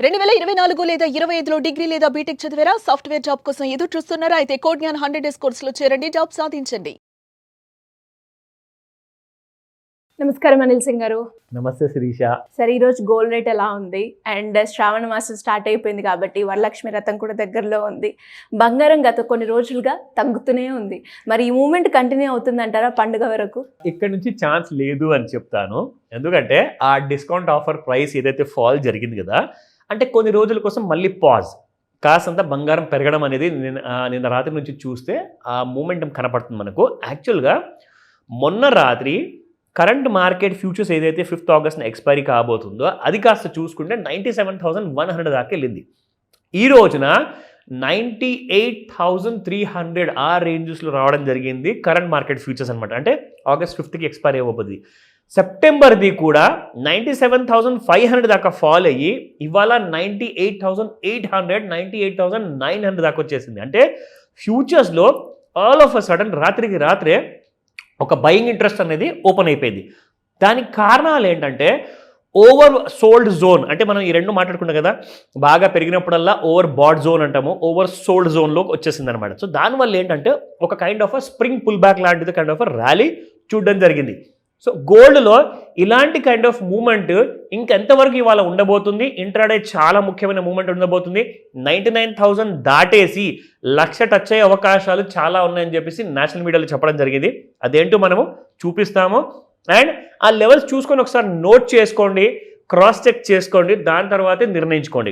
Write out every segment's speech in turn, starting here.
2024 లేదా 25లో డిగ్రీ లేదా బీటెక్ చదివారా? సాఫ్ట్‌వేర్ జాబ్ కోసం ఎదురు చూస్తున్నారా? అయితే కోడ్ జ్ఞాన్ 100 డేస్ కోర్సులో చేరండి, జాబ్ సాధించండి. నమస్కారం అనిల్ సింగ్ గారు. నమస్తే శిరీష. సరే, ఈ రోజు గోల్డ్ రేట్ ఎలా ఉంది? అండ్ శ్రావణ మాసం స్టార్ట్ అయిపోయింది కాబట్టి వరలక్ష్మి వ్రతం కూడా దగ్గరలో ఉంది. బంగారం గత కొన్ని రోజులుగా తగ్గుతూనే ఉంది. మరి ఈ మూమెంట్ కంటిన్యూ అవుతుందంటారా పండుగ వరకు? ఇక్కడ నుంచి ఛాన్స్ లేదు అని చెప్తాను. ఎందుకంటే ఆ డిస్కౌంట్ ఆఫర్ ప్రైస్ ఏదైతే ఫాల్ జరిగింది కదా, అంటే కొన్ని రోజుల కోసం మళ్ళీ పాజ్, కాసంత బంగారం పెరగడం అనేది నిన్న రాత్రి నుంచి చూస్తే ఆ మూమెంటం కనపడుతుంది మనకు. యాక్చువల్గా మొన్న రాత్రి కరెంట్ మార్కెట్ ఫ్యూచర్స్ ఏదైతే 5th ఆగస్ట్న ఎక్స్పైరీ కాబోతుందో అది కాస్త చూసుకుంటే 97,100 దాకా వెళ్ళింది. ఈ రోజున 98,300 ఆ రేంజెస్లో రావడం జరిగింది కరెంట్ మార్కెట్ ఫ్యూచర్స్ అనమాట. అంటే ఆగస్ట్ 5థ్కి ఎక్స్పైరీ అవ్వబోతుంది. సెప్టెంబర్ది కూడా 97,500 దాకా ఫాల్ అయ్యి ఇవాళ 98,800, 98,900 దాకా వచ్చేసింది. అంటే ఫ్యూచర్స్లో ఆల్ ఆఫ్ అ సడన్ రాత్రికి రాత్రే ఒక బయింగ్ ఇంట్రెస్ట్ అనేది ఓపెన్ అయిపోయింది. దానికి కారణాలు ఏంటంటే ఓవర్ సోల్డ్ జోన్, అంటే మనం ఈ రెండు మాట్లాడుకున్నాం కదా, బాగా పెరిగినప్పుడల్లా ఓవర్ బాడ్ జోన్ అంటాము, ఓవర్ సోల్డ్ జోన్లోకి వచ్చేసింది అనమాట. సో దానివల్ల ఏంటంటే ఒక kind of a spring pull back లాంటిది కైండ్ ఆఫ్ అ ర్యాలీ చూడడం జరిగింది. సో గోల్డ్లో ఇలాంటి కైండ్ ఆఫ్ మూమెంట్ ఇంకెంతవరకు ఇవాళ ఉండబోతుంది? ఇంట్రాడే చాలా ముఖ్యమైన మూమెంట్ ఉండబోతుంది. 99,000 దాటేసి 1,00,000 టచ్ అయ్యే అవకాశాలు చాలా ఉన్నాయని చెప్పేసి నేషనల్ మీడియాలో చెప్పడం జరిగింది. అదేంటో మనము చూపిస్తాము. అండ్ ఆ లెవెల్స్ చూసుకొని ఒకసారి నోట్ చేసుకోండి, క్రాస్ చెక్ చేసుకోండి, దాని తర్వాతే నిర్ణయించుకోండి.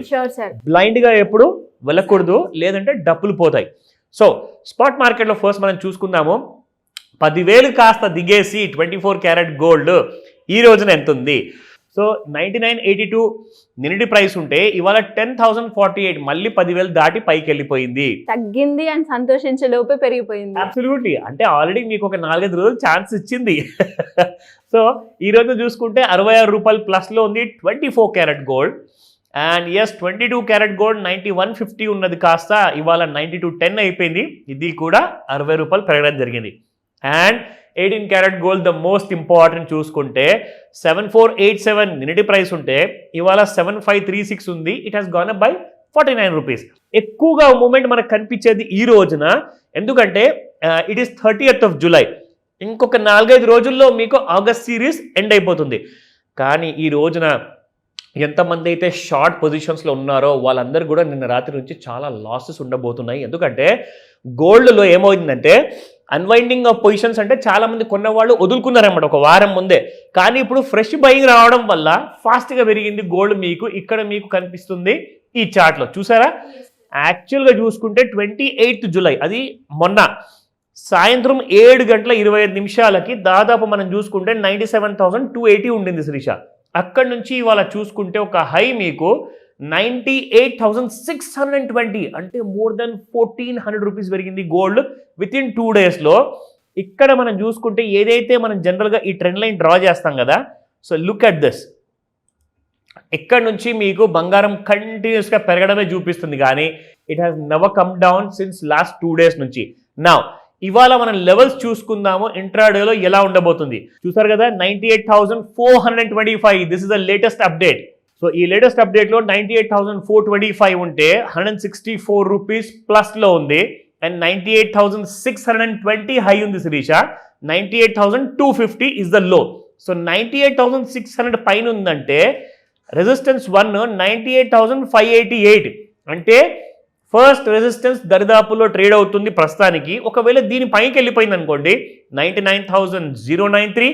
బ్లైండ్గా ఎప్పుడు వెళ్ళకూడదు, లేదంటే డబ్బులు పోతాయి. సో స్పాట్ మార్కెట్లో ఫస్ట్ మనం చూసుకుందాము. 10,000 కాస్త దిగేసి 24 క్యారెట్ గోల్డ్ ఈ రోజున ఎంత ఉంది? సో 99,82 నిన్నటి ప్రైస్ ఉంటే ఇవాళ 10,048, మళ్ళీ 10,000 దాటి పైకి వెళ్ళిపోయింది. తగ్గింది అని సంతోషించే లోపే పెరిగిపోయింది. అబ్సల్యూట్లీ. అంటే ఆల్రెడీ మీకు ఒక 4-5 రోజులు ఛాన్స్ ఇచ్చింది. సో ఈ రోజు చూసుకుంటే 66 రూపాయలు ప్లస్లో ఉంది 24 carat gold. And yes, 22 carat gold 91.50 ఉన్నది కాస్త ఇవాళ 92.10 అయిపోయింది. ఇది కూడా 60 రూపాయలు పెరగడం జరిగింది. And 18 carat gold the most important చూసుకుంటే 7487 నిన్నటి ప్రైస్ ఉంటే ఇవాళ 7536 ఉంది. It has gone up by 49 rupees. ఎక్కువగా మూమెంట్ మనకు కనిపించేది ఈ రోజున, ఎందుకంటే it is 30th of July. ఇంకొక 4-5 రోజుల్లో మీకు ఆగస్ట్ సిరీస్ ఎండ్ అయిపోతుంది. కానీ ఈ రోజున ఎంతమంది అయితే షార్ట్ పొజిషన్స్లో ఉన్నారో వాళ్ళందరూ కూడా నిన్న రాత్రి నుంచి చాలా లాసెస్ ఉండబోతున్నాయి. ఎందుకంటే గోల్డ్లో ఏమవుతుందంటే అన్వైండింగ్ ఆఫ్ పొజిషన్స్, అంటే చాలామంది కొన్న వాళ్ళు వదులుకున్నారన్నమాట ఒక వారం ముందే. కానీ ఇప్పుడు ఫ్రెష్ బయింగ్ రావడం వల్ల ఫాస్ట్గా పెరిగింది గోల్డ్. మీకు ఇక్కడ మీకు కనిపిస్తుంది ఈ చార్ట్లో, చూసారా? యాక్చువల్గా చూసుకుంటే 28th జూలై, అది మొన్న సాయంత్రం 7:25 దాదాపు మనం చూసుకుంటే 97,280 ఉండింది శ్రీష. అక్కడి నుంచి ఇవాళ చూసుకుంటే ఒక హై మీకు 98,620, అంటే మోర్ దెన్ 1,400 రూపీస్ పెరిగింది గోల్డ్ విత్ ఇన్ 2 డేస్లో. ఇక్కడ మనం చూసుకుంటే ఏదైతే మనం జనరల్గా ఈ ట్రెండ్ లైన్ డ్రా చేస్తాం కదా, సో లుక్ అట్ దిస్. ఇక్కడ నుంచి మీకు బంగారం కంటిన్యూస్గా పెరగడమే చూపిస్తుంది, కానీ it has never come down since last 2 days నుంచి. నా ఇవాళ మనం లెవెల్స్ చూసుకుందాము, ఇంట్రాడేలో ఎలా ఉండబోతుంది. చూసారు కదా, 98,425. This is the latest update. So ఈ లేటెస్ట్ అప్డేట్లో 98,425 ఉంటే 164 రూపీస్ ప్లస్లో ఉంది. అండ్ 98,620 హై ఉంది Sirisha. 98,250 is the low. So 98,600 పైన ఉందంటే రెసిస్టెన్స్ 1 98,588, అంటే ఫస్ట్ రెసిస్టెన్స్ దరిదాపులో ట్రేడ్ అవుతుంది ప్రస్తుతానికి. ఒకవేళ దీని పైకి వెళ్ళిపోయింది అనుకోండి 99,093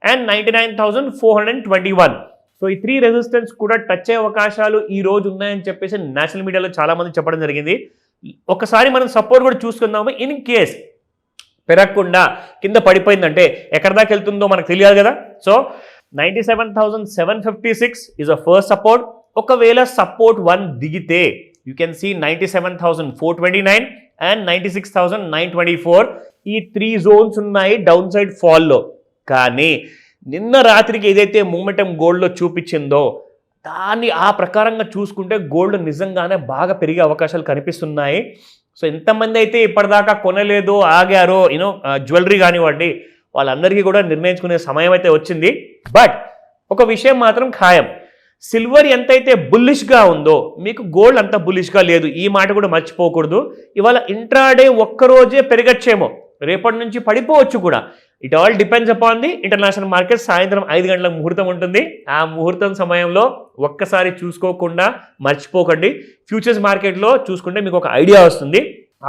అండ్ 99,421. సో ఈ 3 రెసిస్టెన్స్ కూడా టచ్ అయ్యే అవకాశాలు ఈ రోజు ఉన్నాయని చెప్పేసి నేషనల్ మీడియాలో చాలామంది చెప్పడం జరిగింది. ఒకసారి మనం సపోర్ట్ కూడా చూసుకుందాము. ఇన్ కేస్ పెరగకుండా కింద పడిపోయిందంటే ఎక్కడ దాకా వెళ్తుందో మనకు తెలియాలి కదా. So 97,756 is a first support. ఒకవేళ సపోర్ట్ 1 దిగితే యూ కెన్ సీ 97,429 అండ్ 96,924. ఈ 3 జోన్స్ ఉన్నాయి డౌన్ సైడ్ ఫాల్లో. కానీ నిన్న రాత్రికి ఏదైతే మూమెంటం గోల్డ్లో చూపించిందో దాన్ని ఆ ప్రకారంగా చూసుకుంటే గోల్డ్ నిజంగానే బాగా పెరిగే అవకాశాలు కనిపిస్తున్నాయి. సో ఎంతమంది అయితే ఇప్పటిదాకా కొనలేదో, ఆగారో, జ్యువెలరీ కానివ్వండి, వాళ్ళందరికీ కూడా నిర్ణయించుకునే సమయం అయితే వచ్చింది. బట్ ఒక విషయం మాత్రం ఖాయం, సిల్వర్ ఎంతైతే బుల్లిష్గా ఉందో మీకు గోల్డ్ అంత బుల్లిష్గా లేదు. ఈ మాట కూడా మర్చిపోకూడదు. ఇవాళ ఇంట్రాడే ఒక్కరోజే పెరగచ్చేమో, రేపటి నుంచి పడిపోవచ్చు కూడా. It all depends upon the international market. సాయంత్రం 5 గంటల ముహూర్తం ఉంటుంది. ఆ ముహూర్తం సమయంలో ఒక్కసారి చూసుకోకుండా మర్చిపోకండి. ఫ్యూచర్స్ మార్కెట్లో చూసుకుంటే మీకు ఒక ఐడియా వస్తుంది.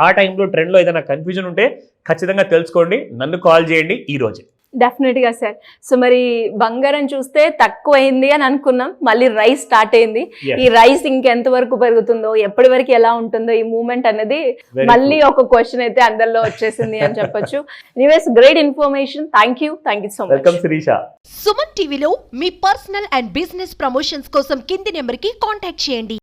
ఆ టైంలో ట్రెండ్లో ఏదైనా కన్ఫ్యూజన్ ఉంటే ఖచ్చితంగా తెలుసుకోండి, నన్ను కాల్ చేయండి ఈ రోజే. డెఫినెట్గా సార్. సో మరి బంగారం చూస్తే తక్కువ అయింది అని అనుకున్నాం, మళ్ళీ రైస్ స్టార్ట్ అయింది. Yes. ఈ రైస్ ఇంకెంత వరకు పెరుగుతుందో, ఎప్పటి వరకు ఎలా ఉంటుందో ఈ మూమెంట్ అనేది Very మళ్ళీ ఒక క్వశ్చన్ అయితే అందరిలో వచ్చేసింది అని చెప్పొచ్చు. Anyways great information. Thank you so much. Welcome Shirisha. Suman టీవీలో మీ పర్సనల్ అండ్ బిజినెస్ ప్రమోషన్స్ కోసం కింది నెంబర్కి కాంటాక్ట్ చేయండి.